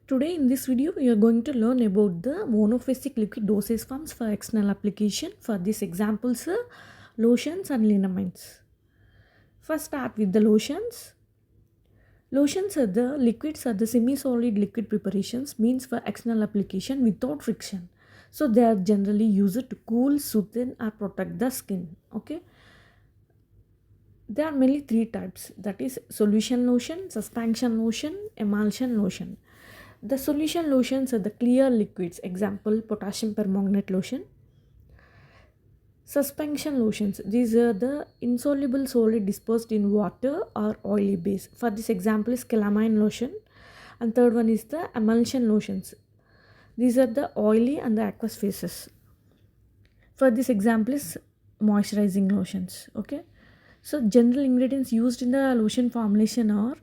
Today in this video we are going to learn about the monophasic liquid dosage forms for external application. For these examples, lotions and liniments. First start with the lotions. Lotions are the liquids are the semi-solid liquid preparations means for external application without friction. So they are generally used to cool, soothe or protect the skin. Okay. There are mainly three types, that is solution lotion, suspension lotion, emulsion lotion. The solution lotions are the clear liquids, example potassium permanganate lotion. Suspension lotions, these are the insoluble solid dispersed in water or oily base. For this example is calamine lotion. And third one is the emulsion lotions. These are the oily and the aqueous phases. For this example is moisturizing lotions. Okay. So general ingredients used in the lotion formulation are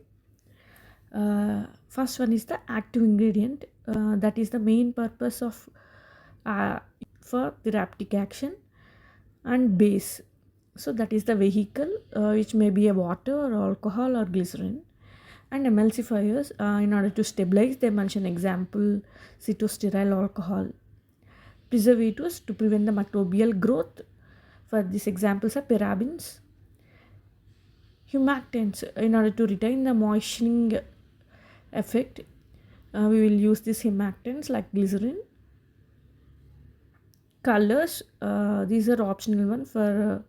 first one is the active ingredient, that is the main purpose of for therapeutic action, and base, so that is the vehicle, which may be a water or alcohol or glycerin, and emulsifiers, in order to stabilize the emulsion, example cytostearyl alcohol. Preservatives to prevent the microbial growth, for these examples are parabens. Humectants, in order to retain the moistening effect, we will use these humectants like glycerin. Colors, these are optional one for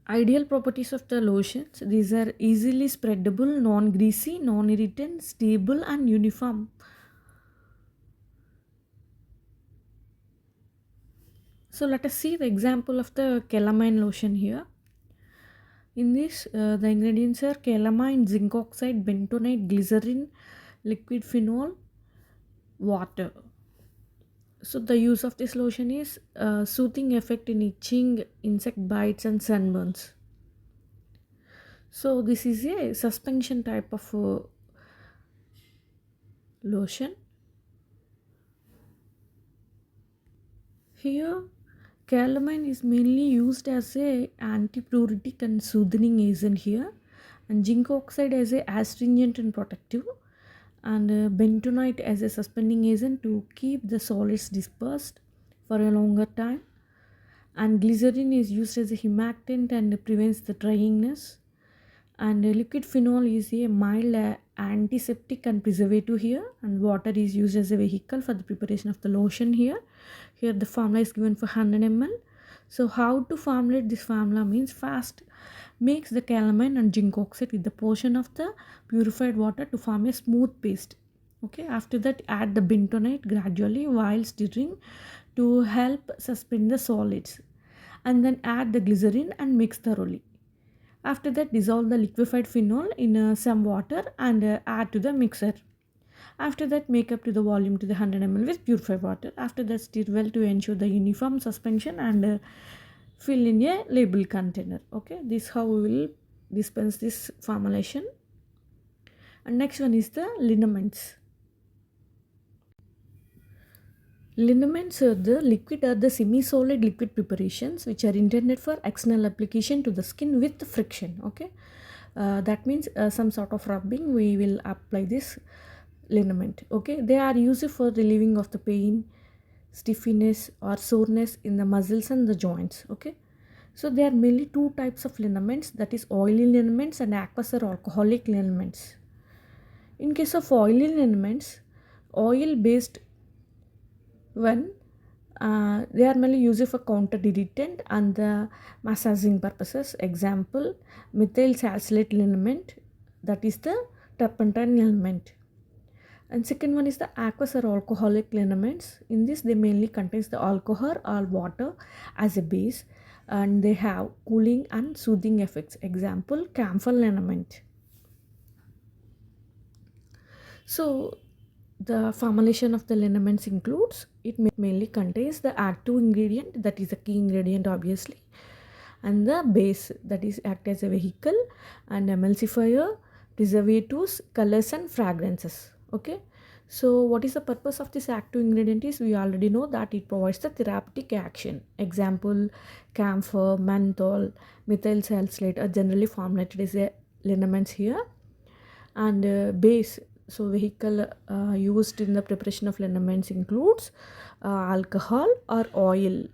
ideal properties of the lotions. These are easily spreadable, non-greasy, non-irritant, stable and uniform. So let us see the example of the calamine lotion here. In this, the ingredients are calamine, zinc oxide, bentonite, glycerin, liquid phenol, water. So the use of this lotion is soothing effect in itching, insect bites and sunburns. So this is a suspension type of lotion. Here calamine is mainly used as a antipruritic and soothing agent here, and zinc oxide as a astringent and protective, and bentonite as a suspending agent to keep the solids dispersed for a longer time, and glycerin is used as a humectant and prevents the dryingness, and liquid phenol is a mild antiseptic and preservative here, and water is used as a vehicle for the preparation of the lotion here. Here the formula is given for 100 ml. So how to formulate this formula means, first mix the calamine and zinc oxide with the portion of the purified water to form a smooth paste. Okay, after that add the bentonite gradually while stirring to help suspend the solids, and then add the glycerin and mix thoroughly. After that dissolve the liquefied phenol in some water and add to the mixer. After that make up to the volume to the 100 ml with purified water. After that stir well to ensure the uniform suspension and fill in a label container. Okay, this how we will dispense this formulation. And next one is the liniments. Liniments are the liquid or the semi-solid liquid preparations which are intended for external application to the skin with friction. Okay, that means some sort of rubbing we will apply this liniment. Okay, they are used for relieving of the pain, stiffness or soreness in the muscles and the joints. Okay, so there are mainly two types of liniments, that is oily liniments and aqueous or alcoholic liniments. In case of oily liniments, oil based one, they are mainly used for counter irritant and the massaging purposes, example methyl salicylate liniment, that is the turpentine liniment. And second one is the aqueous or alcoholic liniments. In this they mainly contains the alcohol or water as a base, and they have cooling and soothing effects, example camphor liniment. So the formulation of the liniments includes, it mainly contains the active ingredient, that is the key ingredient obviously, and the base, that is act as a vehicle, and emulsifier, preservatives, colors and fragrances. Okay, so what is the purpose of this active ingredient is, we already know that it provides the therapeutic action, example camphor, menthol, methyl salicylate are generally formulated as a liniments here, and base, So vehicle used in the preparation of liniments includes alcohol or oil.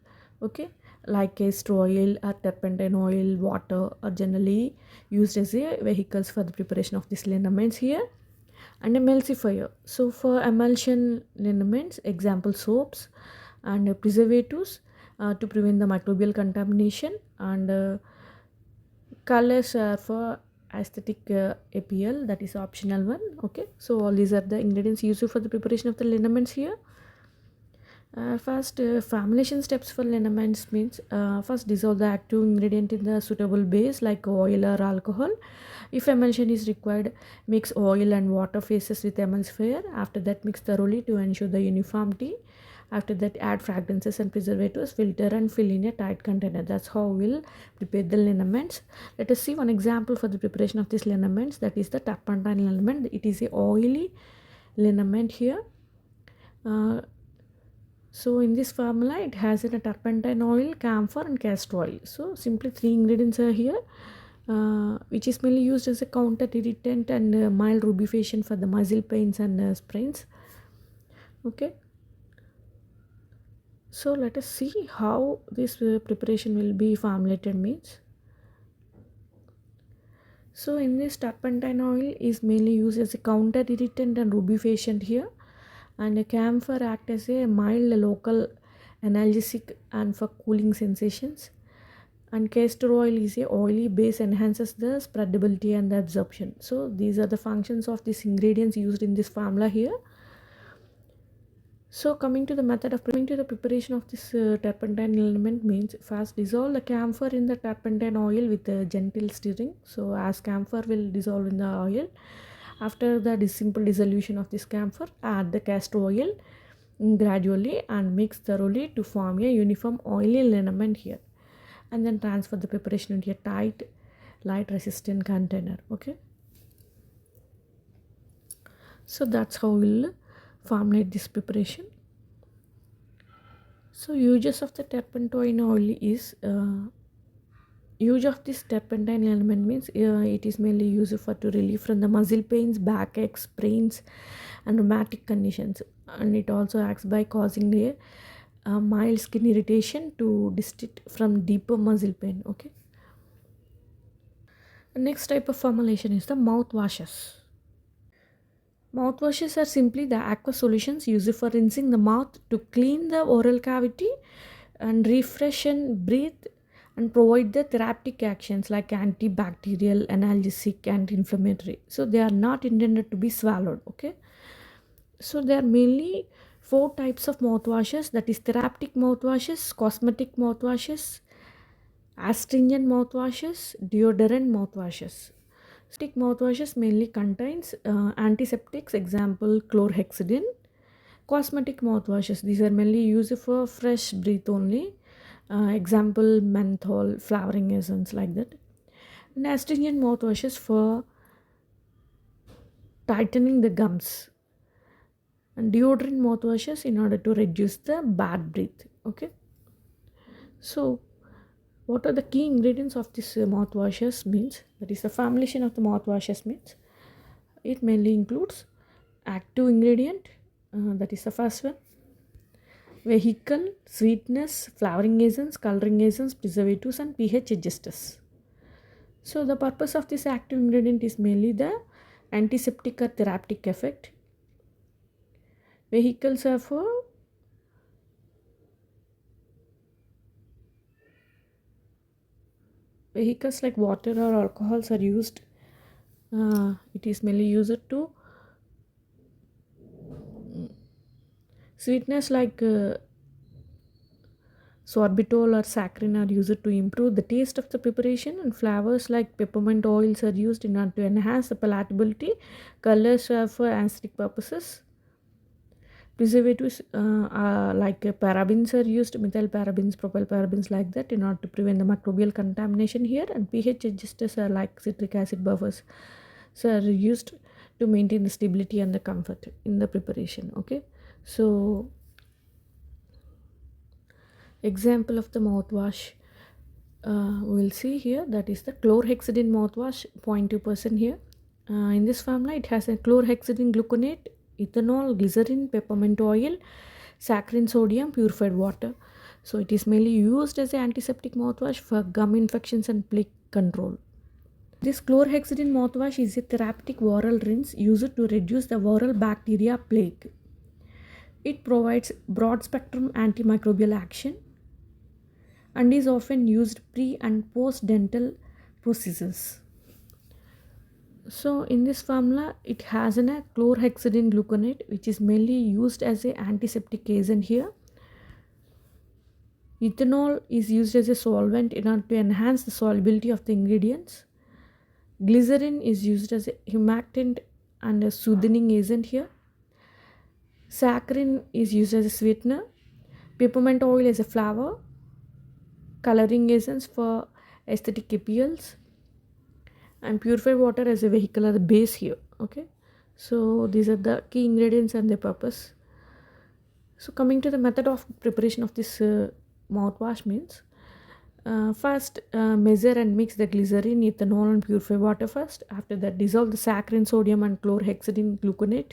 Okay, like castor oil or turpentine oil, water are generally used as a vehicles for the preparation of these liniments here. And emulsifier. So for emulsion liniments, example soaps and preservatives to prevent the microbial contamination, and colors are for aesthetic appeal, that is optional one. Okay, so all these are the ingredients used for the preparation of the liniments here. First, formulation steps for liniments means first dissolve the active ingredient in the suitable base like oil or alcohol. If emulsion is required, mix oil and water phases with emulsifier. After that, mix thoroughly to ensure the uniformity. After that, add fragrances and preservatives, filter and fill in a tight container. That's how we'll prepare the liniments. Let us see one example for the preparation of these liniments. That is the turpentine liniment. It is a oily liniment here. So in this formula, it has a turpentine oil, camphor and castor oil. So simply three ingredients are here, which is mainly used as a counter irritant and mild rubification for the muscle pains and sprains. Okay. So let us see how this preparation will be formulated means. So in this turpentine oil is mainly used as a counter irritant and rubification here, and a camphor act as a mild local analgesic and for cooling sensations, and castor oil is a oily base, enhances the spreadability and the absorption. So these are the functions of these ingredients used in this formula here. So coming to the method of preparation of this turpentine element means, first dissolve the camphor in the turpentine oil with a gentle stirring. So as camphor will dissolve in the oil, after the simple dissolution of this camphor, add the castor oil gradually and mix thoroughly to form a uniform oily liniment here, and then transfer the preparation into a tight light resistant container. Okay, so that's how we'll formulate this preparation. So uses of the turpentine oil is use of this turpentine element means it is mainly used for to relieve from the muscle pains, backaches, sprains and rheumatic conditions, and it also acts by causing a mild skin irritation to distort from deeper muscle pain. Okay, the next type of formulation is the mouthwashes. Mouthwashes are simply the aqueous solutions used for rinsing the mouth to clean the oral cavity and refresh and breathe and provide the therapeutic actions like antibacterial, analgesic, anti-inflammatory. So they are not intended to be swallowed. Okay. So there are mainly four types of mouthwashes, that is therapeutic mouthwashes, cosmetic mouthwashes, astringent mouthwashes, deodorant mouthwashes. Stick mouthwashes mainly contains antiseptics, example chlorhexidine. Cosmetic mouthwashes, these are mainly used for fresh breath only, example menthol, flowering essence, like that. And astringent mouthwashes for tightening the gums, and deodorant mouthwashes in order to reduce the bad breath. Okay, so what are the key ingredients of this mouthwashes means, that is the formulation of the mouthwashes means, it mainly includes active ingredient, that is the first one, vehicle, sweetness, flowering agents, coloring agents, preservatives and pH adjusters. So the purpose of this active ingredient is mainly the antiseptic or therapeutic effect. Vehicles are for vehicles like water or alcohols are used. It is mainly used to sweetness like sorbitol or saccharin are used to improve the taste of the preparation, and flavors like peppermint oils are used in order to enhance the palatability. Colors are for aesthetic purposes. Preservatives like parabens are used, methyl parabens, propyl parabens, like that, in order to prevent the microbial contamination here. And pH adjusters are like citric acid buffers, so are used to maintain the stability and the comfort in the preparation. Okay, so example of the mouthwash we'll see here, that is the chlorhexidine mouthwash 0.2% here, In this formula, it has a chlorhexidine gluconate, ethanol, glycerin, peppermint oil, saccharin, sodium, purified water. So it is mainly used as an antiseptic mouthwash for gum infections and plague control. This chlorhexidine mouthwash is a therapeutic oral rinse used to reduce the oral bacteria plague. It provides broad spectrum antimicrobial action and is often used pre and post dental procedures. So in this formula, it has a chlorhexidine gluconate, which is mainly used as a antiseptic agent here. Ethanol is used as a solvent in order to enhance the solubility of the ingredients. Glycerin is used as a humectant and a soothing agent here. Saccharin is used as a sweetener. Peppermint oil as a flavor. Coloring agents for aesthetic appeals. And purified water as a vehicular base here. Okay, so these are the key ingredients and their purpose. So coming to the method of preparation of this mouthwash means, first measure and mix the glycerin, ethanol and purified water first. After that, dissolve the saccharin, sodium and chlorhexidine gluconate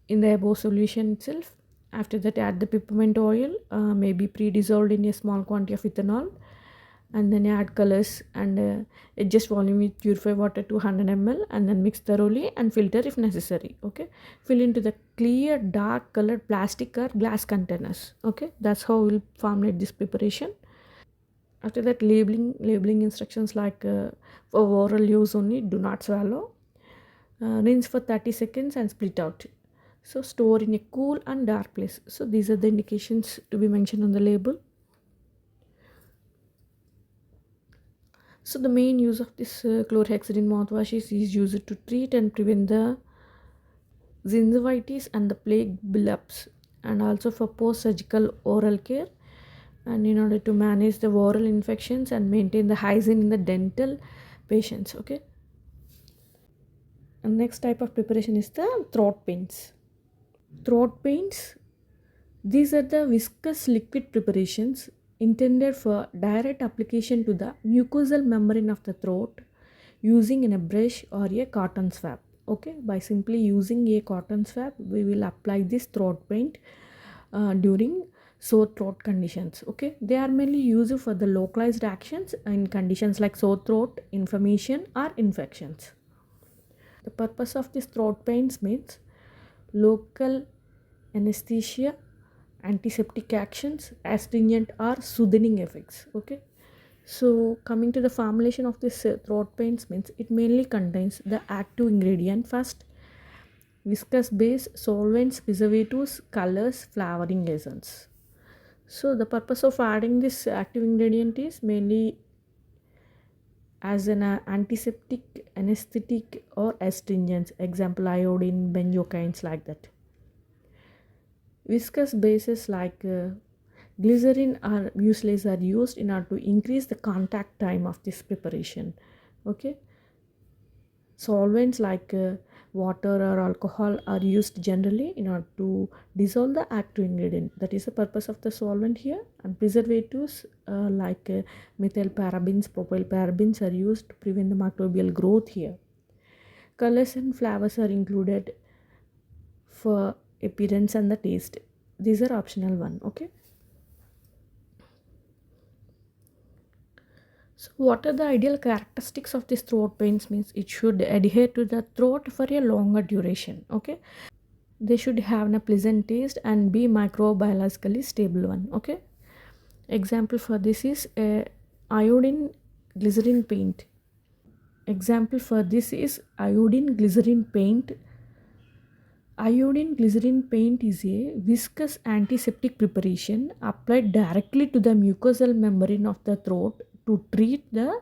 in the above solution itself. After that, add the peppermint oil, maybe pre-dissolved in a small quantity of ethanol, and then add colors and adjust volume with purified water to 100 ml, and then mix thoroughly and filter if necessary. Okay, fill into the clear dark colored plastic or glass containers. Okay, that's how we'll formulate this preparation. After that, labeling instructions like for oral use only, do not swallow, rinse for 30 seconds and split out. So store in a cool and dark place. So these are the indications to be mentioned on the label. So the main use of this chlorhexidine mouthwash is used to treat and prevent the gingivitis and the plague buildups, and also for post-surgical oral care, and in order to manage the oral infections and maintain the hygiene in the dental patients. Okay. And next type of preparation is the throat paints. Throat paints, these are the viscous liquid preparations intended for direct application to the mucosal membrane of the throat using in a brush or a cotton swab. Okay, by simply using a cotton swab, we will apply this throat paint during sore throat conditions. Okay, they are mainly used for the localized actions in conditions like sore throat, inflammation or infections. The purpose of this throat paints means local anesthesia, antiseptic actions, astringent or soothing effects. Okay, so coming to the formulation of this throat paints means, it mainly contains the active ingredient first, viscous base, solvents, preservatives, colors, flavoring agents. So the purpose of adding this active ingredient is mainly as an antiseptic, anesthetic or astringents, example iodine, benzocaines, like that. Viscous bases like glycerin or mucilage are used in order to increase the contact time of this preparation. Okay, solvents like water or alcohol are used generally in order to dissolve the active ingredient. That is the purpose of the solvent here. And preservatives like methyl parabens, propyl parabens are used to prevent the microbial growth here. Colors and flavors are included for appearance and the taste. These are optional one. Okay, so what are the ideal characteristics of this throat paints means, it should adhere to the throat for a longer duration. Okay, they should have a pleasant taste and be microbiologically stable one. Okay, example for this is iodine glycerin paint. Example for this is iodine glycerin paint. Iodine glycerin paint is a viscous antiseptic preparation applied directly to the mucosal membrane of the throat to treat the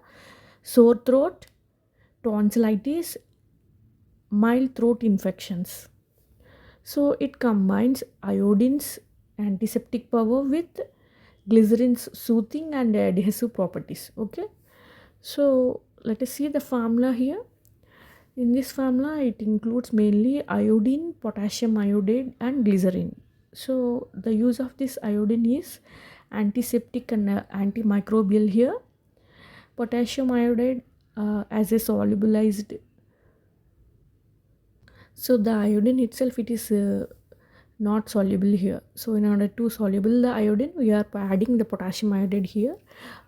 sore throat, tonsillitis, mild throat infections. So it combines iodine's antiseptic power with glycerin's soothing and adhesive properties. Okay, so let us see the formula here. In this formula, it includes mainly iodine, potassium iodide and glycerin. So the use of this iodine is antiseptic and antimicrobial here. Potassium iodide as a solubilized So the iodine itself, it is not soluble here. So in order to soluble the iodine, we are adding the potassium iodide here.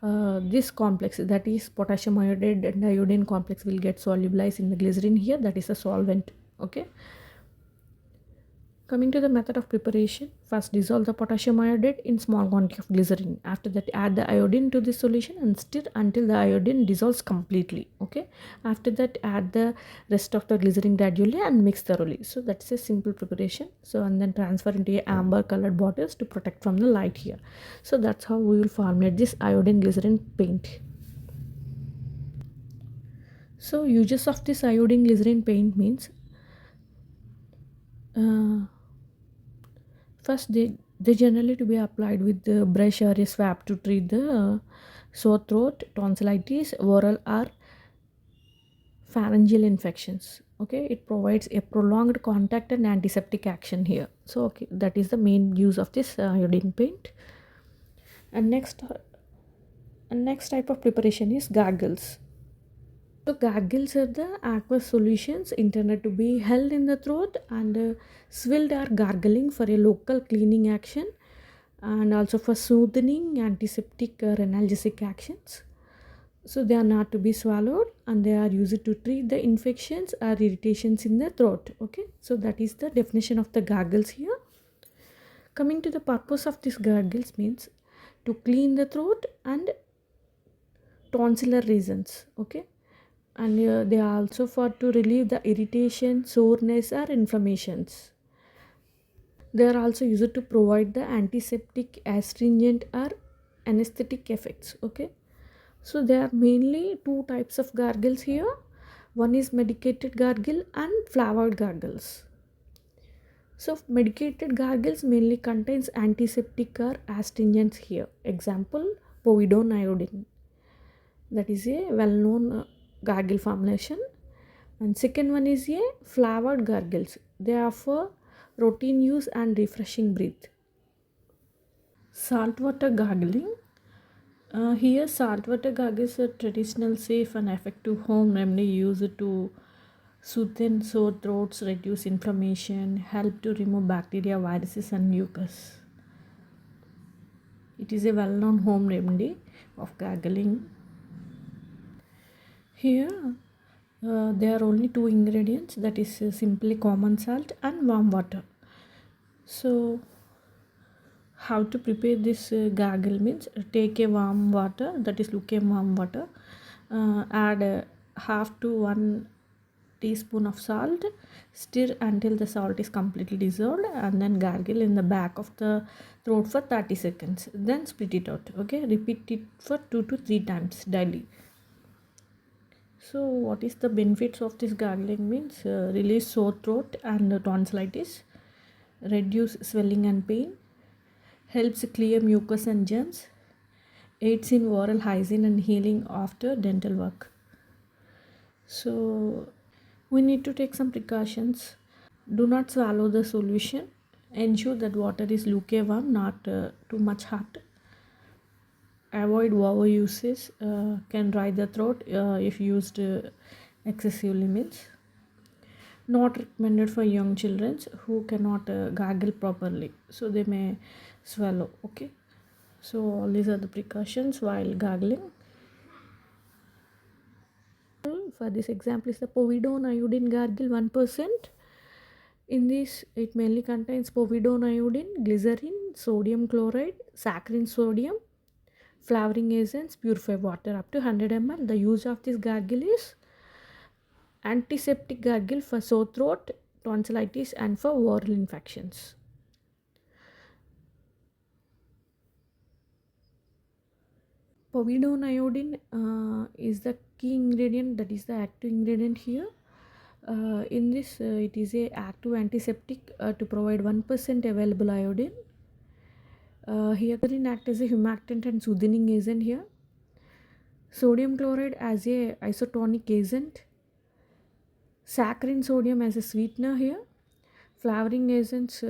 This complex, that is potassium iodide and iodine complex, will get solubilized in the glycerin here, that is a solvent. Okay. Coming to the method of preparation, first dissolve the potassium iodide in small quantity of glycerin. After that, add the iodine to this solution and stir until the iodine dissolves completely. Okay. After that, add the rest of the glycerin gradually and mix thoroughly. So that's a simple preparation. So and then transfer into a amber colored bottles to protect from the light here. So that's how we will formulate this iodine glycerin paint. So uses of this iodine glycerin paint means, uh, first, they generally to be applied with the brush or a swab to treat the sore throat, tonsillitis, oral or pharyngeal infections. Okay, it provides a prolonged contact and antiseptic action here. So, okay, that is the main use of this iodine paint. And next type of preparation is gargles. So gargles are the aqueous solutions intended to be held in the throat and swilled or gargling for a local cleaning action and also for soothing, antiseptic or analgesic actions. So they are not to be swallowed and they are used to treat the infections or irritations in the throat. Okay, so that is the definition of the gargles here. Coming to the purpose of these gargles means to clean the throat and tonsillar reasons. Okay, and they are also for to relieve the irritation, soreness or inflammations. They are also used to provide the antiseptic, astringent or anesthetic effects. Okay, so there are mainly two types of gargles here. One is medicated gargle and flavored gargles. So medicated gargles mainly contains antiseptic or astringents here. Example, povidone iodine. That is a well-known gargle formulation. And second one is a flavored gargles. They are for routine use and refreshing breath. Saltwater gargling. Here, saltwater gargles are traditional, safe, and effective home remedy used to soothe sore throats, reduce inflammation, help to remove bacteria, viruses, and mucus. It is a well-known home remedy of gargling. Here, there are only two ingredients, that is simply common salt and warm water. So, how to prepare this gargle means take a warm water, that is lukewarm water, add half to 1 teaspoon of salt, stir until the salt is completely dissolved and then gargle in the back of the throat for 30 seconds, then spit it out. Okay, repeat it for 2 to 3 times daily. So what is the benefits of this gargling means, release sore throat and tonsillitis, reduce swelling and pain, helps clear mucus and germs, aids in oral hygiene and healing after dental work. So we need to take some precautions. Do not swallow the solution. Ensure that water is lukewarm, not too much hot. Avoid overuses, can dry the throat if used excessively means. Not recommended for young children who cannot gargle properly, so they may swallow. Okay, so all these are the precautions while gargling. For this example is the povidone iodine gargle 1%. In this, it mainly contains povidone iodine, glycerin, sodium chloride, saccharin sodium, flavoring agents, purified water up to 100 ml. The use of this gargle is antiseptic gargle for sore throat, tonsillitis, and for oral infections. Povidone iodine is the key ingredient, that is the active ingredient here. In this, it is a active antiseptic to provide 1% available iodine. Here, the act as a humectant and soothing agent here. Sodium chloride as a isotonic agent. Saccharin sodium as a sweetener here. Flavoring agents,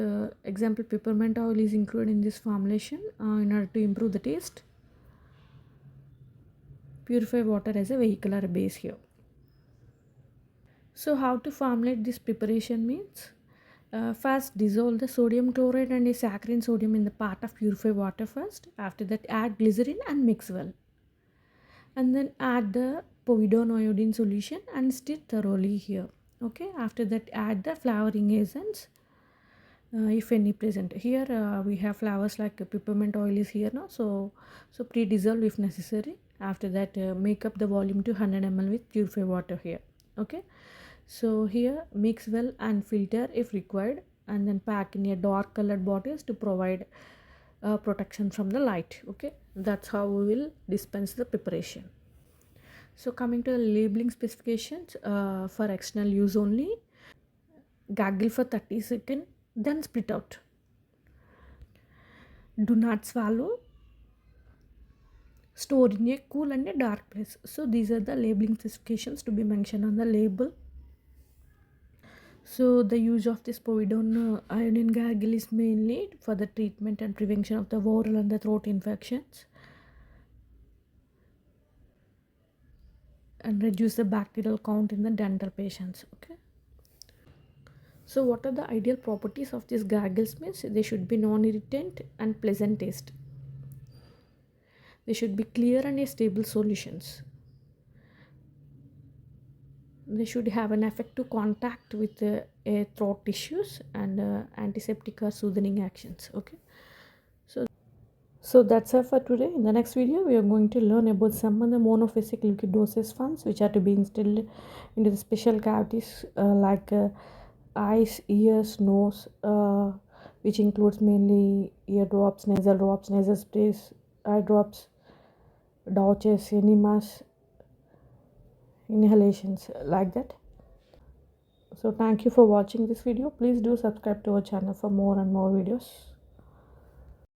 example peppermint oil is included in this formulation in order to improve the taste. Purified water as a vehicular base here. So how to formulate this preparation means, first dissolve the sodium chloride and a saccharine sodium in the part of purified water first. After that add glycerin and mix well. And then add the povidone iodine solution and stir thoroughly here. Okay, after that add the flavoring agents, if any present. Here we have flowers like peppermint oil is here now, so pre-dissolve if necessary. After that make up the volume to 100 ml with purified water here. Okay, so here mix well and filter if required, and then pack in a dark colored bottles to provide protection from the light. Okay, that's how we will dispense the preparation. So coming to the labeling specifications, for external use only, gargle for 30 seconds, then split out. Do not swallow. Store in a cool and a dark place. So these are the labeling specifications to be mentioned on the label. So the use of this povidone iodine gargle is mainly for the treatment and prevention of the oral and the throat infections, and reduce the bacterial count in the dental patients. Okay. So what are the ideal properties of these gargles means? They should be non-irritant and pleasant taste. They should be clear and a stable solutions. They should have an effective contact with a throat tissues, and antiseptic or soothing actions. Okay, so that's all for today. In the next video we are going to learn about some of the monophasic liquid dosage forms which are to be instilled into the special cavities, like eyes, ears, nose, which includes mainly ear drops, nasal sprays, eye drops, douches, enemas, inhalations, like that. So thank you for watching this video. Please do subscribe to our channel for more and more videos.